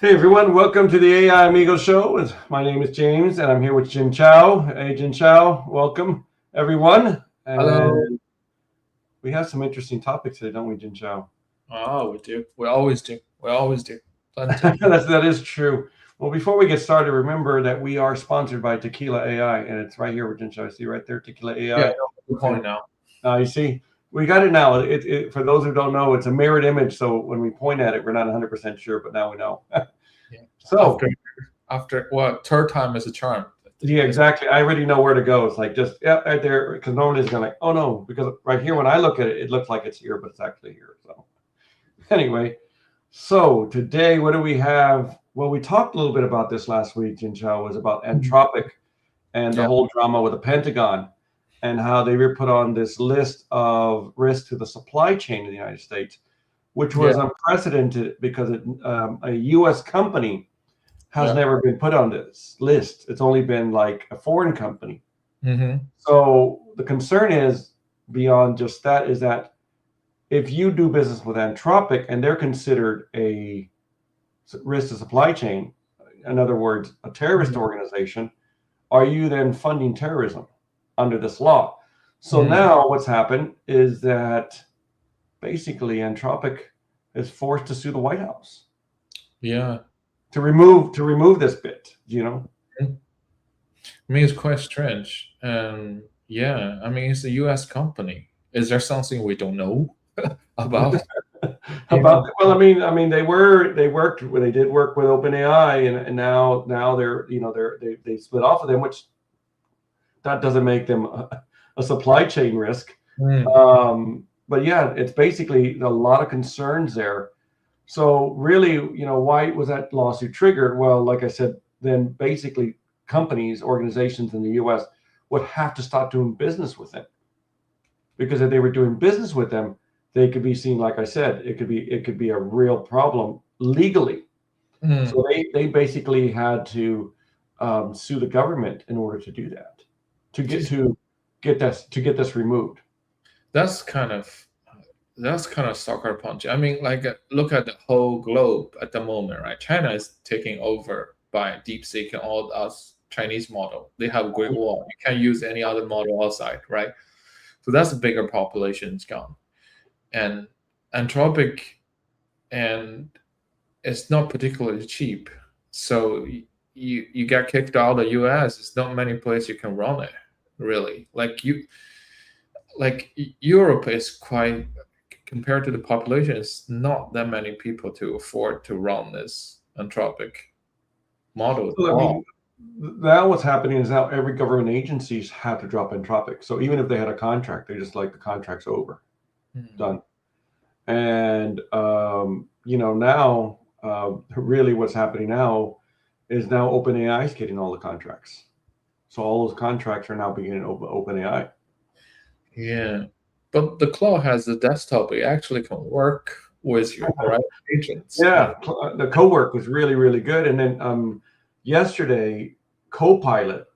Hey everyone, welcome to the AIAmigos Show. My name is James and I'm here with Jin Chao. Hey Jin Chao, welcome everyone. Hello. And we have some interesting topics today, don't we, Jin Chao? Oh, we do. We always do. We always do. Plenty. That is true. Well, before we get started, remember that we are sponsored by Tequila AI, and it's right here with Jin Chao. See right there, Tequila Yeah, AI. good point now. You see, we got it now. For those who don't know, it's a mirrored image. So when we point at it, we're not 100% sure, but now we know. Yeah. So After what, third time is a charm. yeah, exactly. I already know where to go. It's like just right there, because normally it's gonna like, oh no, because right here when I look at it, it looks like it's here, but it's actually here. So anyway, so today what do we have? Well, we talked a little bit about this last week, Jin Chao, was about Anthropic and the Yeah. whole drama with the Pentagon and how they were put on this list of risks to the supply chain in the United States, which was unprecedented because a U.S. company has never been put on this list. It's only been like a foreign company. Mm-hmm. So the concern is beyond just that is that if you do business with Anthropic and they're considered a risk to supply chain, in other words, a terrorist organization, are you then funding terrorism under this law? So now what's happened is that basically Anthropic is forced to sue the White House. Yeah. To remove this bit, you know. I mean, it's quite strange. Yeah, I mean, it's a U.S. company. Is there something we don't know about? Well, I mean, they did work with OpenAI, and now they split off of them, which that doesn't make them a supply chain risk. But yeah, it's basically a lot of concerns there. So really, why was that lawsuit triggered? Well, like I said, then basically companies, organizations in the U.S. would have to stop doing business with them, because if they were doing business with them, they could be seen, like I said, it could be a real problem legally. So they basically had to sue the government in order to do that, to get this removed. That's kind of sucker punch. I mean, like, look at the whole globe at the moment, right? China is taking over by DeepSeek and all us Chinese model. They have a Great Wall. You can't use any other model outside, right? So that's a bigger population is gone. And Anthropic, and it's not particularly cheap. So you get kicked out of the US. It's not many places you can run it, really. Like Europe is quite, compared to the population, it's not that many people to afford to run this Anthropic model. So, I mean, now what's happening is now every government agencies have to drop Anthropic. So even if they had a contract, they just like the contract's over, done. And now really what's happening now is now OpenAI is getting all the contracts. So all those contracts are now beginning OpenAI. Yeah, but the Claude has a desktop. It actually can work with your agents. Yeah, the co-work was really, really good. And then yesterday, Copilot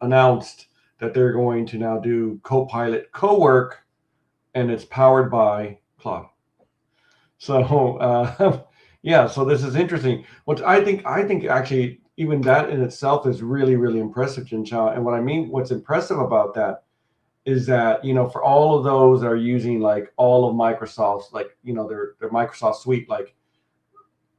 announced that they're going to now do Copilot co-work, and it's powered by Claude. So yeah, so this is interesting. What I think actually even that in itself is really, really impressive, Jin Chao. And what I mean, what's impressive about that is that, for all of those that are using like all of Microsoft's, like, their Microsoft suite, like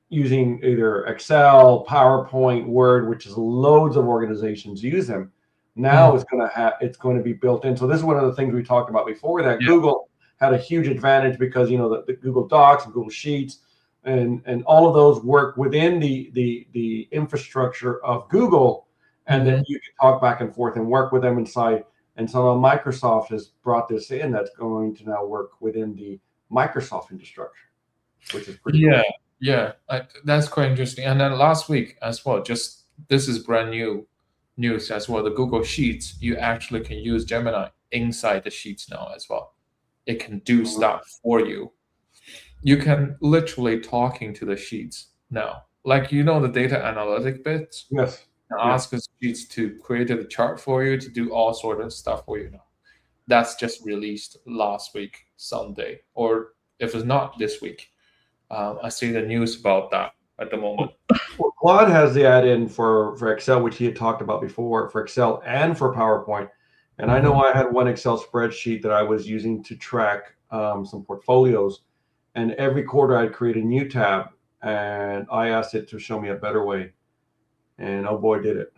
using either Excel, PowerPoint, Word, which is loads of organizations use them. Now it's going to be built in. So this is one of the things we talked about before, that Google had a huge advantage because the Google Docs and Google Sheets and all of those work within the infrastructure of Google, and then you can talk back and forth and work with them inside. And so Microsoft has brought this in that's going to now work within the Microsoft infrastructure, which is pretty cool. Yeah, that's quite interesting. And then last week as well, just this is brand new news as well. The Google Sheets, you actually can use Gemini inside the Sheets now as well. It can do stuff for you. You can literally talking to the Sheets now, like the data analytic bits. Yes. Ask the Sheets to create a chart for you, to do all sort of stuff for you now. That's just released last week, Sunday, or if it's not this week. I see the news about that at the moment. Well, Claude has the add-in for Excel, which he had talked about before, for Excel and for PowerPoint. And I know I had one Excel spreadsheet that I was using to track some portfolios. And every quarter I'd create a new tab, and I asked it to show me a better way. And oh boy, did it.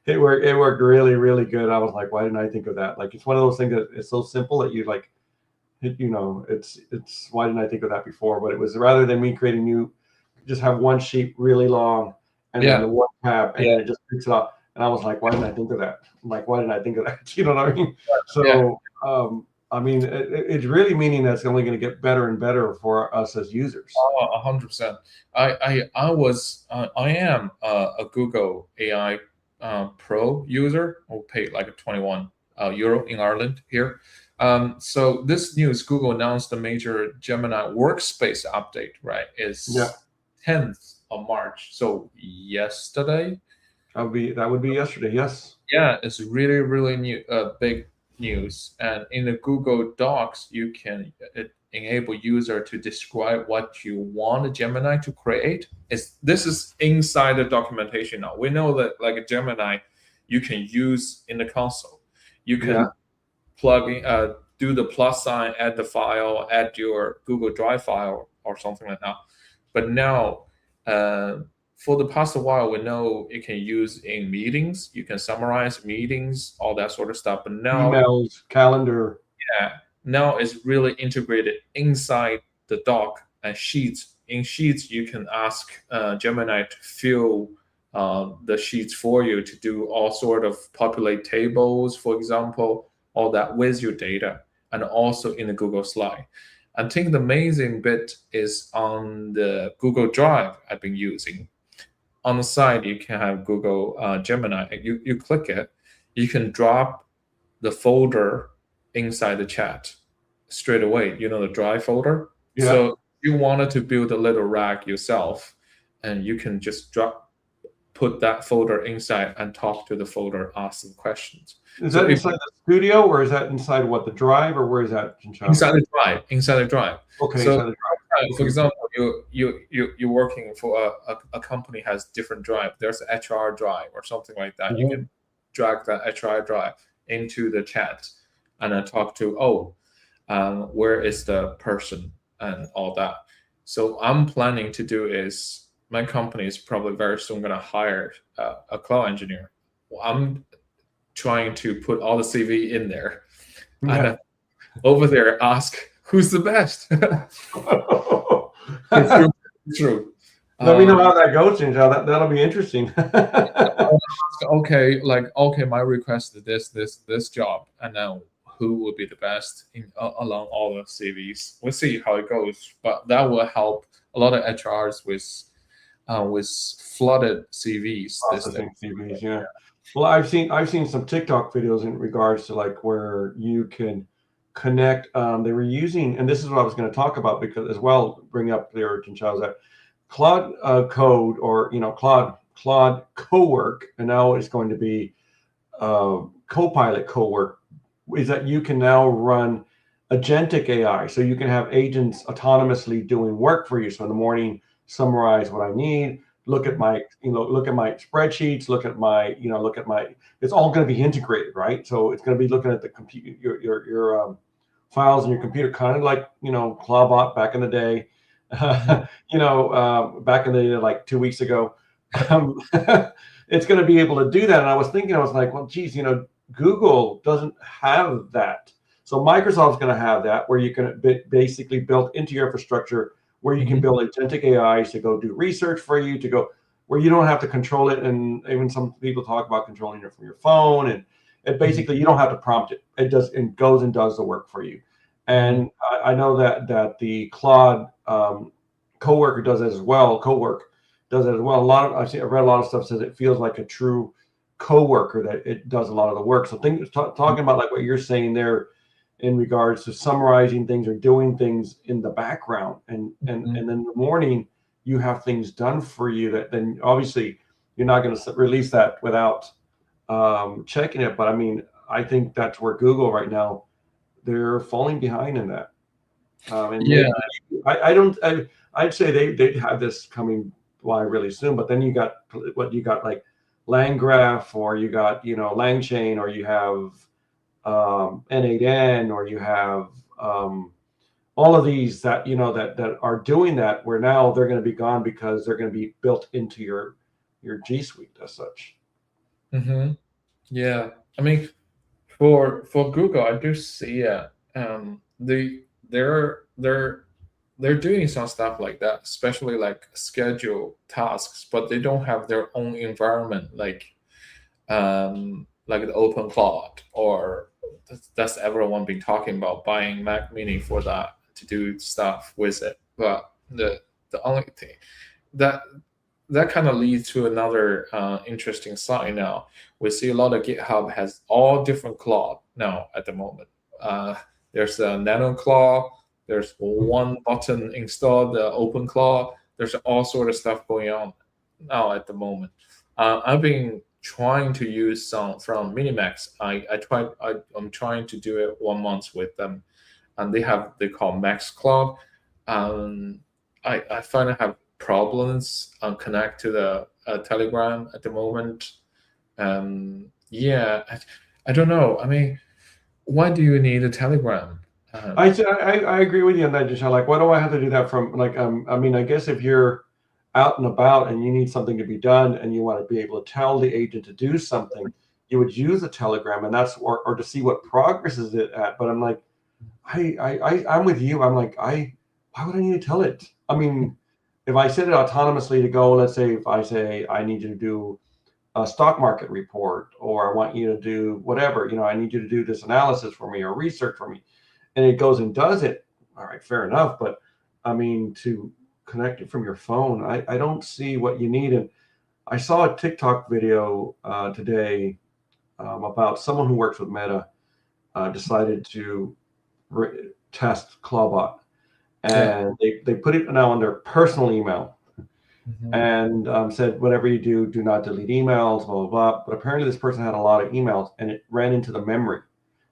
It worked really, really good. I was like, why didn't I think of that? Like, it's one of those things that it's so simple that you like, it's why didn't I think of that before? But it was, rather than me creating new, just have one sheet really long and then the one tab, and then it just picks it up. And I was like, why didn't I think of that? I'm like, why didn't I think of that? You know what I mean? So, I mean, it's really meaning that it's only going to get better and better for us as users. Oh, 100%. I am a Google AI Pro user. I'll pay like 21 euro in Ireland here. So this news, Google announced the major Gemini Workspace update, right? Is 10th of March. So yesterday. That would be yesterday. Yes. Yeah, it's really, really new, big news. And in the Google Docs, you can enable user to describe what you want Gemini to create. This is inside the documentation now. We know that like a Gemini, you can use in the console. You can plug in, do the plus sign, add the file, add your Google Drive file or something like that. But now, for the past while, we know it can use in meetings. You can summarize meetings, all that sort of stuff. But now, emails, calendar. Yeah, now it's really integrated inside the doc and Sheets. In Sheets, you can ask Gemini to fill the sheets for you, to do all sort of populate tables, for example, all that with your data, and also in the Google Slide. I think the amazing bit is on the Google Drive I've been using. On the side, you can have Google Gemini. You click it, you can drop the folder inside the chat straight away. You know, the Drive folder. Yeah. So you wanted to build a little rack yourself, and you can just put that folder inside and talk to the folder, ask some questions. Is that inside the studio, or is that inside what, the Drive, or where is that? Inside the Drive. Inside the Drive. Okay. So, inside the Drive. For example, you're working for a company has different drive. There's an HR drive or something like that. You can drag that HR drive into the chat and then talk to, where is the person and all that. So I'm planning to do is, my company is probably very soon going to hire a cloud engineer. I'm trying to put all the CV in there, and over there ask who's the best. It's true. Let me know how that goes, and that'll be interesting. Okay, my request is this job, and now who will be the best along all the CVs? We'll see how it goes, but that will help a lot of HRs with flooded CVs. CVs, yeah. Well, I've seen some TikTok videos in regards to like where you can connect. They were using, and this is what I was going to talk about, because as well, bring up there, Chinchao, that Claude Code, or Claude Cowork, and now it's going to be Copilot Cowork, is that you can now run agentic AI, so you can have agents autonomously doing work for you. So in the morning, summarize what I need, look at my spreadsheets, look at my it's all going to be integrated, right? So it's going to be looking at the computer, your files in your computer, kind of like Claude back in the day, back in the like 2 weeks ago. It's going to be able to do that. And I was like, well, geez, Google doesn't have that. So Microsoft's going to have that, where you can basically build into your infrastructure, where you can build agentic AIs to go do research for you, to go where you don't have to control it. And even some people talk about controlling it from your phone, and it basically, you don't have to prompt it. It goes and does the work for you. And I know that the Claude Coworker does it as well. Cowork does it as well. I've read a lot of stuff says it feels like a true coworker, that it does a lot of the work. So talking about like what you're saying there in regards to summarizing things or doing things in the background, and then in the morning you have things done for you, that then obviously you're not going to release that without checking it. But I mean, I think that's where Google right now, they're falling behind in that. I'd say they'd have this coming why really soon. But then you got like LangGraph, or you got LangChain, or you have N8N, or you have all of these that that are doing that, where now they're going to be gone because they're going to be built into your G Suite as such. Mm-hmm. Yeah, I mean, for Google, I do see it. They're doing some stuff like that, especially like schedule tasks, but they don't have their own environment, like the open cloud, or that's everyone been talking about buying Mac Mini for that to do stuff with it. But the only thing that kind of leads to another interesting side now. We see a lot of GitHub has all different cloud now at the moment. There's a Nano Cloud. There's one button installed, the Open Cloud. There's all sort of stuff going on now at the moment. I've been trying to use some from Minimax. I'm trying to do it 1 month with them, and they call Max Cloud. I find I have problems connect to the Telegram at the moment. Yeah, I don't know. I mean, why do you need a Telegram? I agree with you on that, Jishan. Like, why do I have to do that from, like, I mean, I guess if you're out and about and you need something to be done and you want to be able to tell the agent to do something, you would use a Telegram, and that's or to see what progress is it at. But I'm like, I'm with you. I'm like, why would I need to tell it? I mean, if I set it autonomously to go, let's say if I say I need you to do a stock market report, or I want you to do whatever, I need you to do this analysis for me or research for me, and it goes and does it, all right, fair enough. But I mean, to connect it from your phone, I don't see what you need. And I saw a TikTok video today about someone who works with Meta decided to test Clawbot, and they put it now on their personal email, and said, whatever you do, do not delete emails, blah, blah, blah. But apparently this person had a lot of emails, and it ran into the memory,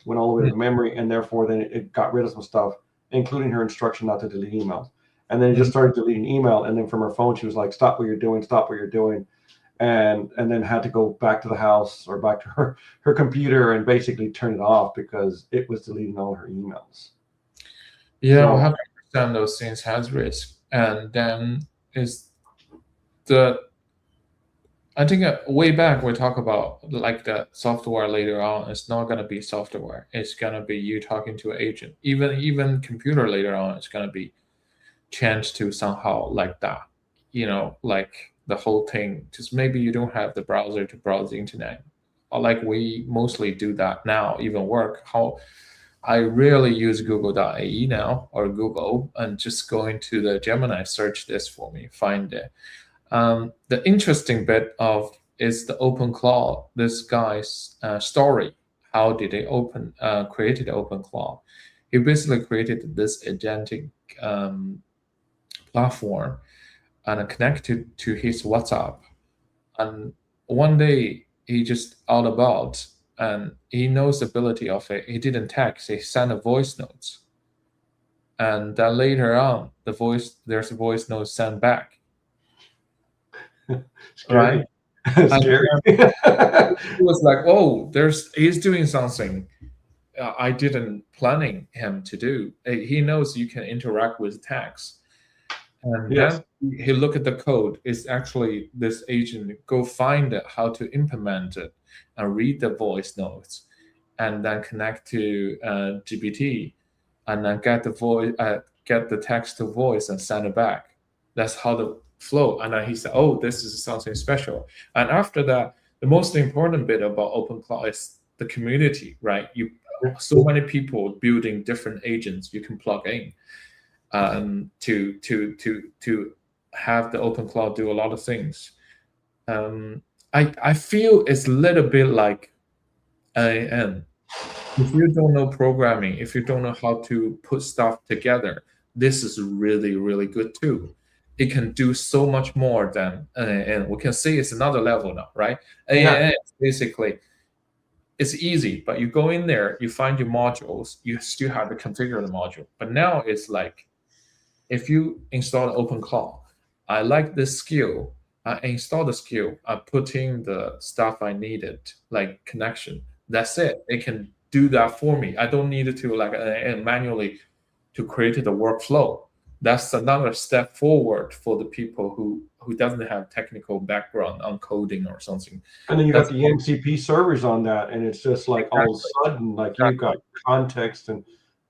went all the way to the memory, and therefore then it got rid of some stuff, including her instruction not to delete emails. And then it just started deleting email, and then from her phone she was like, stop what you're doing, and then had to go back to the house or back to her computer and basically turn it off because it was deleting all her emails. Yeah, so, 100% those things has risk. And then I think way back we talk about like the software later on. It's not going to be software. It's going to be you talking to an agent. Even computer later on, it's going to be changed to somehow like that. Like the whole thing. Just maybe you don't have the browser to browse the internet, or like we mostly do that now. Even work. How I rarely use Google.ae now or Google, and just going to the Gemini, search this for me, find it. The interesting bit is the Open Cloud. This guy's story. How did they created Open Cloud? He basically created this agentic platform and connected to his WhatsApp. And one day he just out about, and he knows the ability of it. He didn't text. He sent a voice note, and then later on, there's a voice note sent back. Scary. Right? Scary. It was like, oh, he's doing something I didn't planning him to do. He knows you can interact with text. And then he look at the code. It's actually this agent go find it, how to implement it, and read the voice notes, and then connect to GPT, and then get the text to voice and send it back. That's how the flow. And then he said, oh, this is something special. And after that, the most important bit about Open Cloud is the community, right? So many people building different agents you can plug in to have the Open Cloud do a lot of things. I feel it's a little bit like AIM. If you don't know programming, if you don't know how to put stuff together, this is really, really good too. It can do so much more than AIM. We can say it's another level now, right? AIM basically, it's easy, but you go in there, you find your modules, you still have to configure the module. But now it's like, if you install the Open Cloud, I like this skill. I install the skill. I put in the stuff I needed, like connection. That's it. It can do that for me. I don't need to like manually to create the workflow. That's another step forward for the people who doesn't have technical background on coding or something. And then you got That's the MCP servers on that, and it's just like all of a sudden, like you've got context and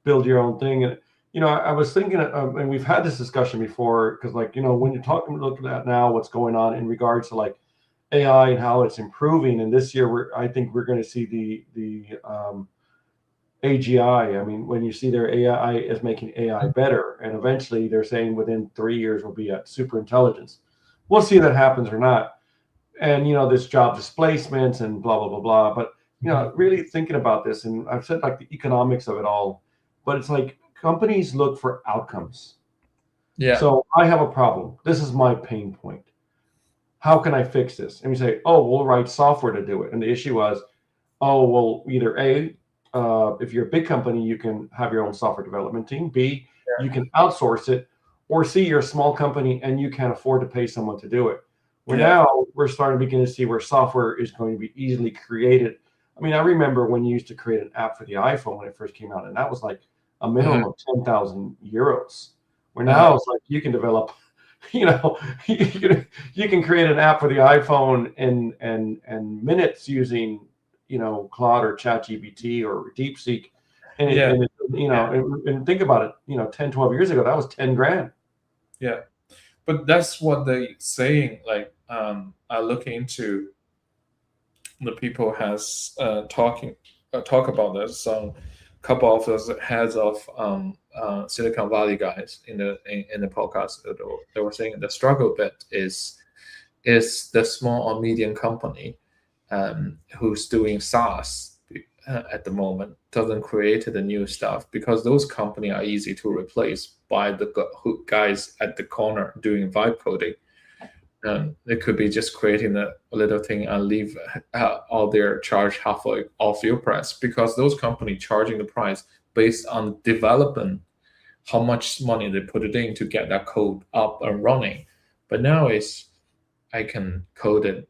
build your own thing. And I was thinking, and we've had this discussion before, because like when you're looking at now what's going on in regards to like AI and how it's improving, and this year I think we're going to see the AGI. I mean, when you see their AI is making AI better, and eventually they're saying within 3 years we'll be at super intelligence. We'll see if that happens or not. And this job displacements and blah blah blah blah. But really thinking about this, and I've said like the economics of it all, but it's like companies look for outcomes. Yeah. So I have a problem. This is my pain point. How can I fix this? And we say, oh, we'll write software to do it. And the issue was, oh, well, either A, if you're a big company, you can have your own software development team. B, you can outsource it. Or C, you're a small company and you can't afford to pay someone to do it. Now we're starting to begin to see where software is going to be easily created. I mean, I remember when you used to create an app for the iPhone when it first came out, and that was like a minimum of 10,000 euros. Where now it's like you can develop, you can create an app for the iPhone in minutes using, Claude or ChatGPT or DeepSeek. And think about it, 10, 12 years ago, that was 10 grand. Yeah. But that's what they saying. Like, I look into the people has talk about this. Some couple of those heads of Silicon Valley guys in the podcast, they were saying the struggle bit is the small or medium company who's doing SaaS at the moment doesn't create the new stuff, because those companies are easy to replace by the guys at the corner doing vibe coding. They could be just creating a little thing and leave all their charge halfway off your price, because those companies charging the price based on development, how much money they put it in to get that code up and running. But now I can code it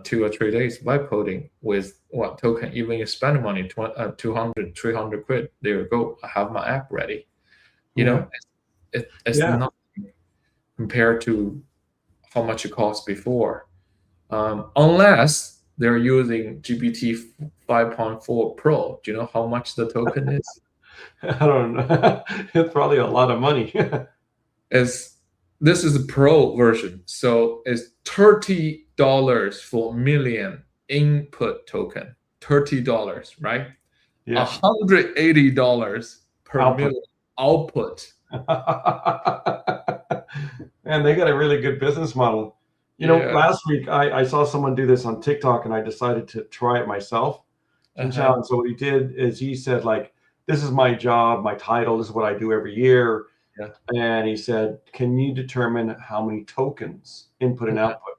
2 or 3 days vibe coding with what token. Even you spend money 200, 300 quid, there you go, I have my app ready. It's nothing compared to how much it cost before, unless they're using GPT 5.4 Pro. Do you know how much the token is? I don't know. It's probably a lot of money. This is a Pro version, so it's $30 for million input token. $30, right? Yeah. $180 per million output. And they got a really good business model. Last week I saw someone do this on TikTok, and I decided to try it myself. And so what he did is he said, like, this is my job, my title, this is what I do every year. Yeah. And he said, can you determine how many tokens, input and output,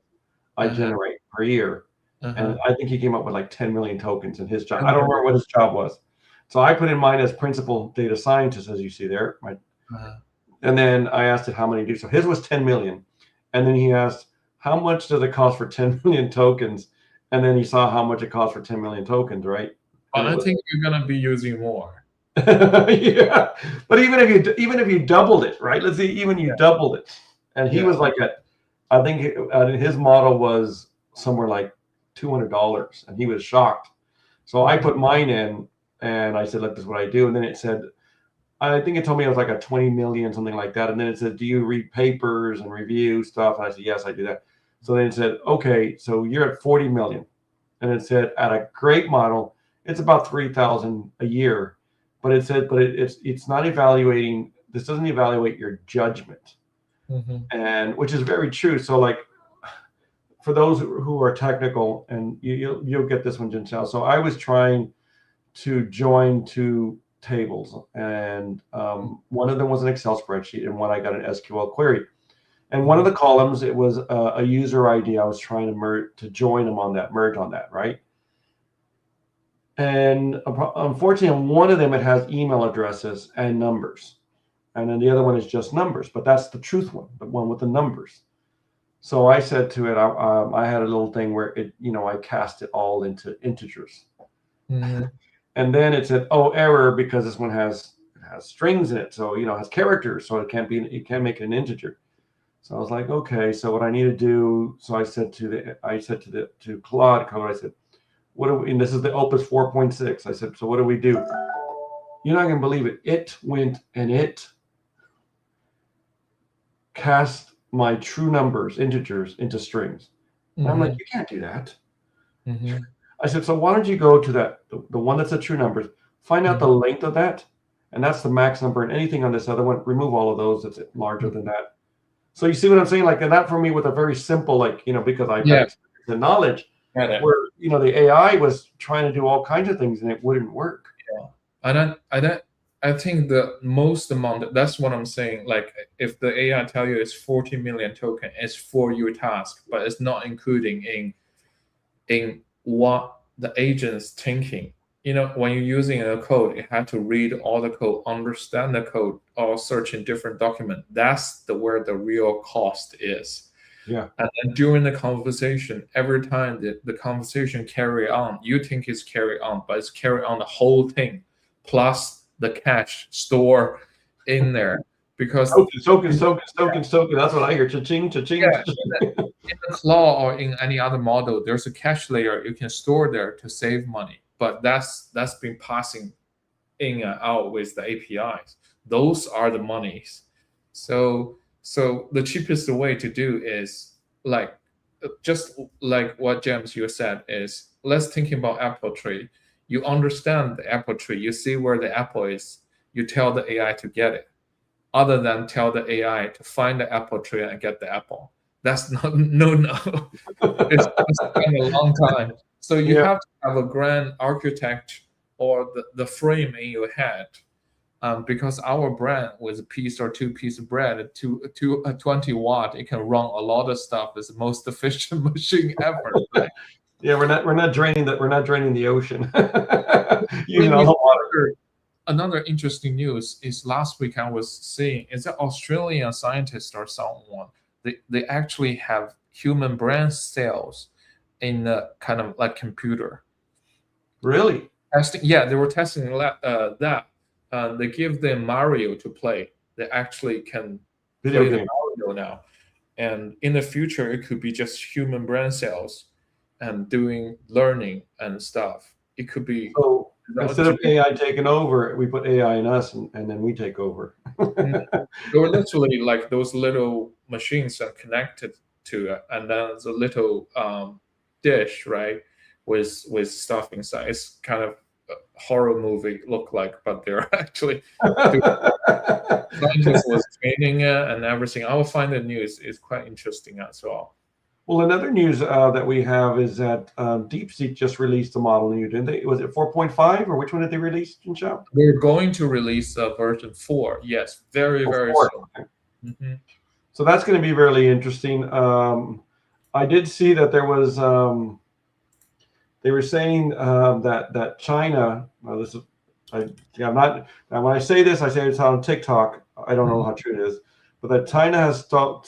I generate per year? And I think he came up with like 10 million tokens in his job. I don't remember what his job was. So I put in mine as principal data scientist, as you see there. And then I asked it how many do. So his was 10 million. And then he asked, how much does it cost for 10 million tokens? And then he saw how much it cost for 10 million tokens, right? I think you're going to be using more. Yeah, but even if you doubled it, right? Let's say even you doubled it, and he was like I think his model was somewhere like $200, and he was shocked. So I put mine in, and I said, look, this is what I do. And then it said, I think it told me it was like a 20 million, something like that. And then it said, do you read papers and review stuff? And I said, yes, I do that. So then it said, okay, so you're at 40 million. And it said, at a great model, it's about 3,000 a year. But it said, it's not evaluating. This doesn't evaluate your judgment, and which is very true. So, like, for those who are technical, and you'll get this one, Jinxiao. So I was trying to join two tables, and one of them was an Excel spreadsheet, and one I got an SQL query. And one of the columns, it was a user ID. I was trying to join them on that, merge on that, right? And unfortunately, on one of them, it has email addresses and numbers. And then the other one is just numbers. But that's the truth one, the one with the numbers. So I said to it, I had a little thing where it, I cast it all into integers. Mhm. And then it said, oh, error, because this one has strings in it. So, has characters. So it can't make it an integer. So I was like, okay, so what I need to do, so I said to Claude Code, I said, what do we, and this is the Opus 4.6. I said, so what do we do? You're not gonna believe it. It went and it cast my true numbers, integers, into strings. And I'm like, Mhm. you can't do that. Mhm. I said, so why don't you go to the one that's the true numbers, find out the Mhm. length of that, and that's the max number, and anything on this other one, remove all of those that's larger than that. So you see what I'm saying? Like, and that for me with a very simple, like, because I've had Yeah. experience and knowledge, Got it. where the AI was trying to do all kinds of things and it wouldn't work. Yeah. I think the most amount, that's what I'm saying. Like if the AI tell you it's 40 million token, it's for your task, but it's not including in what the agent's thinking. When you're using a code, you have to read all the code, understand the code, or search in different document. That's where the real cost is. Yeah. And then during the conversation, every time the conversation carry on, you think it's carry on, but it's carry on the whole thing, plus the cache store in there. Because Soaking. That's what I hear. Cha-ching, cha-ching, yeah, cha-ching. in the Claude or in any other model, there's a cache layer you can store there to save money. But that's been passing in and out with the APIs. Those are the monies. So the cheapest way to do is like just like what James you said is let's think about apple tree. You understand the apple tree. You see where the apple is. You tell the AI to get it. Other than tell the AI to find the apple tree and get the apple. That's not no. It's been a long time. So you Yeah. have to have a grand architect or the frame in your head. Because our brand with a piece or two piece of bread to 20 watt, it can run a lot of stuff. It's the most efficient machine ever. Right? Yeah, we're not draining the ocean using Bring all me the water. another interesting news is last week I was seeing is an Australian scientist or someone. They actually have human brain cells in a kind of like computer. Really? Testing, yeah, they were testing that. They give them Mario to play. They actually can Video play the game. Mario now, and in the future, it could be just human brain cells and doing learning and stuff. It could be. So instead of AI taking over, we put AI in us, and then we take over. They were literally like those little machines that connected to it, and then there's a little dish, right, with stuff inside. It's kind of a horror movie look like, but they're actually scientists was training it and everything. I will find the news is quite interesting as well. Well, another news that we have is that DeepSeek just released a model new, didn't they? Was it 4.5 or which one did they release, Jinxiao? We're going to release version 4. Yes, very, Oh, very 4. soon. Okay. Mm-hmm. So that's going to be really interesting. I did see that there was they were saying that China. This is I'm not. Now when I say this, I say it's on TikTok. I don't know how true it is, but that China has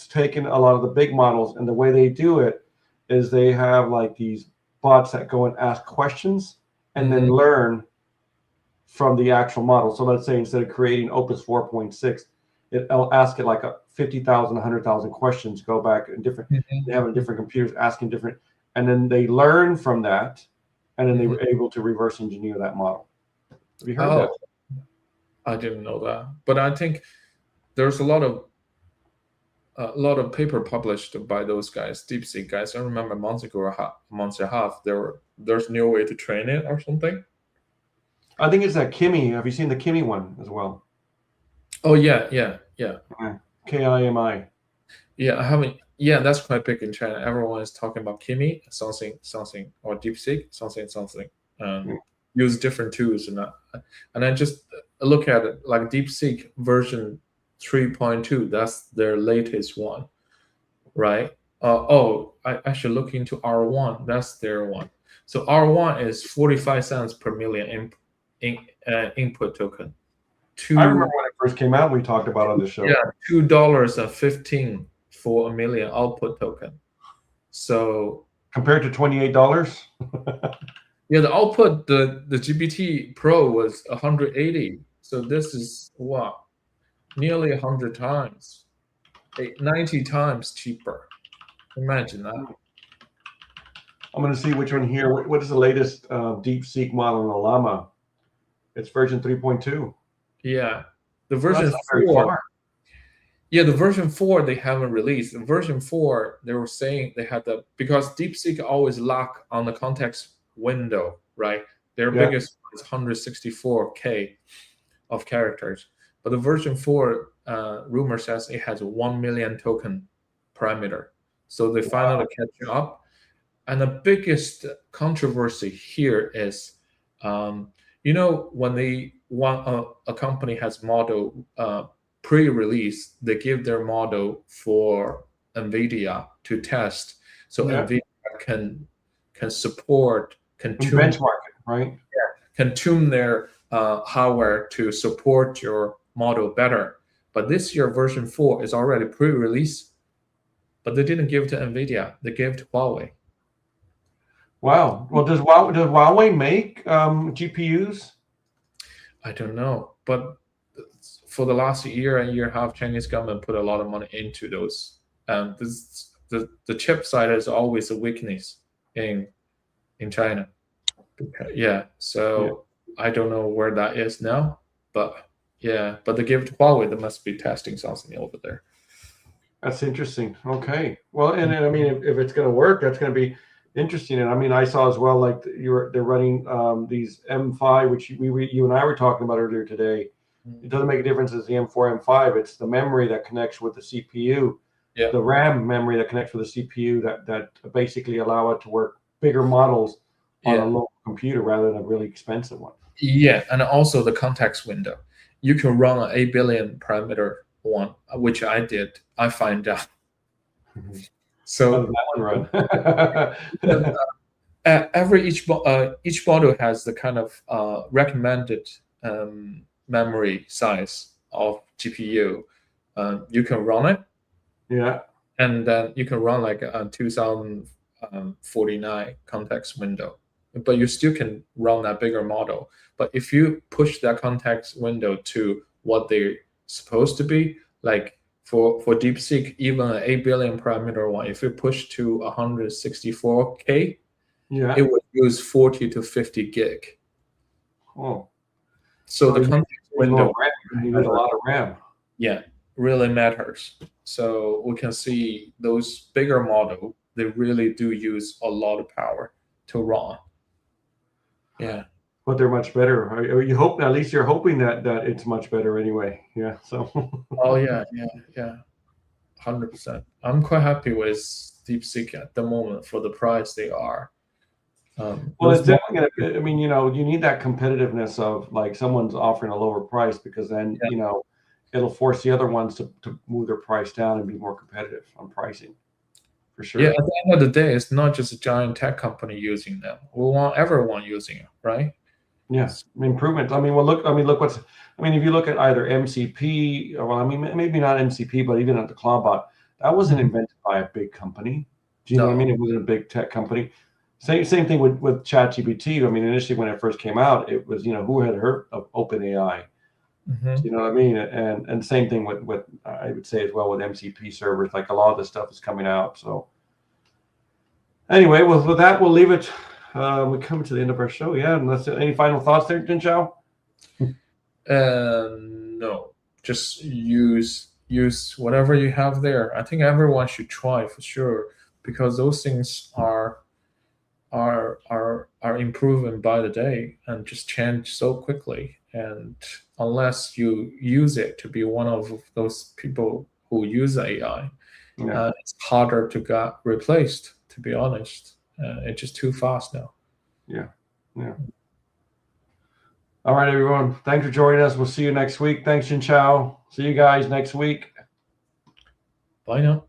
taken a lot of the big models, and the way they do it is they have like these bots that go and ask questions and then learn from the actual model. So let's say instead of creating Opus 4.6, it'll ask it like 50,000, 100,000 questions, go back and different, they have different computers asking different, and then they learn from that, and then they were able to reverse engineer that model. Have you heard that? I didn't know that, but I think there's a lot of paper published by those guys, DeepSeek guys. I remember months ago or a month and a half, there's no way to train it or something. I think it's that Kimi. Have you seen the Kimi one as well? Oh yeah. KIMI. Yeah, I haven't. Yeah, that's quite big in China. Everyone is talking about Kimi, something, or DeepSeek, something. Use different tools and I just look at it like DeepSeek version 3.2. That's their latest one, right? I should look into R1. That's their one. So R1 is 45 cents per million input token. I remember when it first came out. We talked about it on the show. Yeah, $2.15 for a million output token. So compared to $28. yeah, the output, the GPT Pro was 180. So this is what, nearly 100 times, 90 times cheaper. Imagine that. I'm going to see which one here. What is the latest DeepSeek model in the Llama? It's version 3.2. Yeah, the version That's not very 4. far. Yeah, the version 4 they haven't released. The version 4, they were saying they had because DeepSeek always lock on the context window, right? Their biggest is 164K of characters. But the version 4 rumor says it has a 1 million token parameter. So they finally catch up. And the biggest controversy here is, you know, when a company has model pre-release, they give their model for NVIDIA to test, so NVIDIA can support, can tune, benchmark it, right? Yeah, can tune their hardware to support your model better. But this year, version 4 is already pre-release, but they didn't give it to NVIDIA. They gave it to Huawei. Wow. Well, does Huawei make GPUs? I don't know, but for the last year and a half, Chinese government put a lot of money into those. The chip side is always a weakness in China. Yeah, so I don't know where that is now, but yeah, but they give it to Huawei. They must be testing something over there. That's interesting. Okay. Well, and I mean, if it's going to work, that's going to be interesting. And I mean, I saw as well, like they're running these M5, which you and I were talking about earlier today. It doesn't make a difference as the M4, M5. It's the memory that connects with the CPU, the RAM memory that connects with the CPU that basically allow it to work bigger models on a local computer rather than a really expensive one. Yeah, and also the context window. You can run an 8 billion parameter one, which I did. I find out. So that one run? each model has the kind of recommended memory size of GPU. You can run it. Yeah. And then you can run like a 2049 context window, but you still can run that bigger model. But if you push that context window to what they're supposed to be, like for DeepSeek, even an 8 billion parameter one, if you push to 164K, it would use 40 to 50 gig. Oh. So the context window needs a lot of RAM. Yeah, really matters. So we can see those bigger models, they really do use a lot of power to run. Yeah. But they're much better. You hope, at least you're hoping that it's much better anyway. Yeah. So. Oh yeah, 100%. I'm quite happy with DeepSeek at the moment for the price they are. Well, it's definitely gonna. I mean, you know, you need that competitiveness of like someone's offering a lower price, because then you know it'll force the other ones to move their price down and be more competitive on pricing. For sure. Yeah, at the end of the day, it's not just a giant tech company using them. We want everyone using it, right? Yes, improvement. I mean, well, look. I mean, look what's. I mean, if you look at either MCP, or well, I mean, maybe not MCP, but even at the Claude, that wasn't invented by a big company. Do you know what I mean? It wasn't a big tech company. Same thing with ChatGPT. I mean, initially when it first came out, it was, you know, who had heard of OpenAI? You know what I mean? And same thing with I would say as well with MCP servers. Like a lot of this stuff is coming out. So anyway, well, with that, we'll leave it. We're coming to the end of our show. Yeah, unless any final thoughts there, Jinchao? No, just use whatever you have there. I think everyone should try for sure, because those things are improving by the day and just change so quickly. And unless you use it to be one of those people who use AI, it's harder to get replaced, to be honest. It's just too fast now. Yeah. All right, everyone. Thanks for joining us. We'll see you next week. Thanks, Jinchao. See you guys next week. Bye now.